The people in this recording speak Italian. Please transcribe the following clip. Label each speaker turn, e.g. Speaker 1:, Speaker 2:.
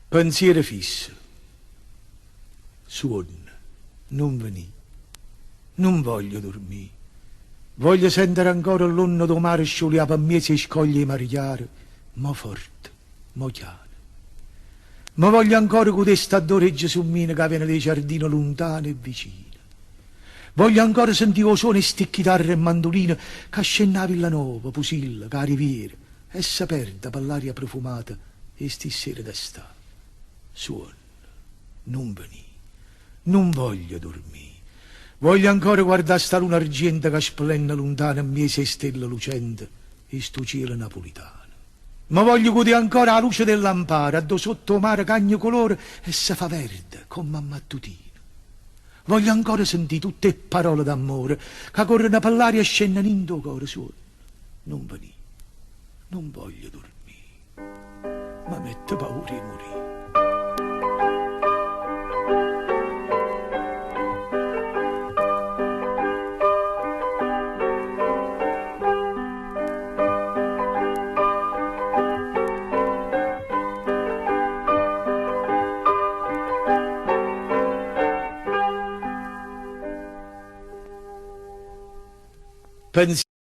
Speaker 1: Pensiero fisso. Suon, non venì. Non voglio dormire. Voglio sentire ancora l'onno do mare sciolea per me si scoglie i marigliare, ma forte, ma chiaro. Ma voglio ancora che sta d'orecchio su mine che viene dei giardini lontani e vicini. Voglio ancora sentire i suoni sti chitarre e mandoline che scende a Villanova, Pusilla, che a Riviera e si perde per l'aria profumata e sti sere d'estate. Suona, non venì, non voglio dormire. Voglio ancora guardare sta luna argenta che splende lontana e miese stelle lucente e sto cielo napolitano. Ma voglio godere ancora la luce del lampare, addo sotto mare cagno colore e si fa verde come a mattutino. Voglio ancora sentire tutte le parole d'amore che corrono per l'aria e scendono in tuo cuore suono. Non venì, non voglio dormire, ma mette paura di morire. Pensiero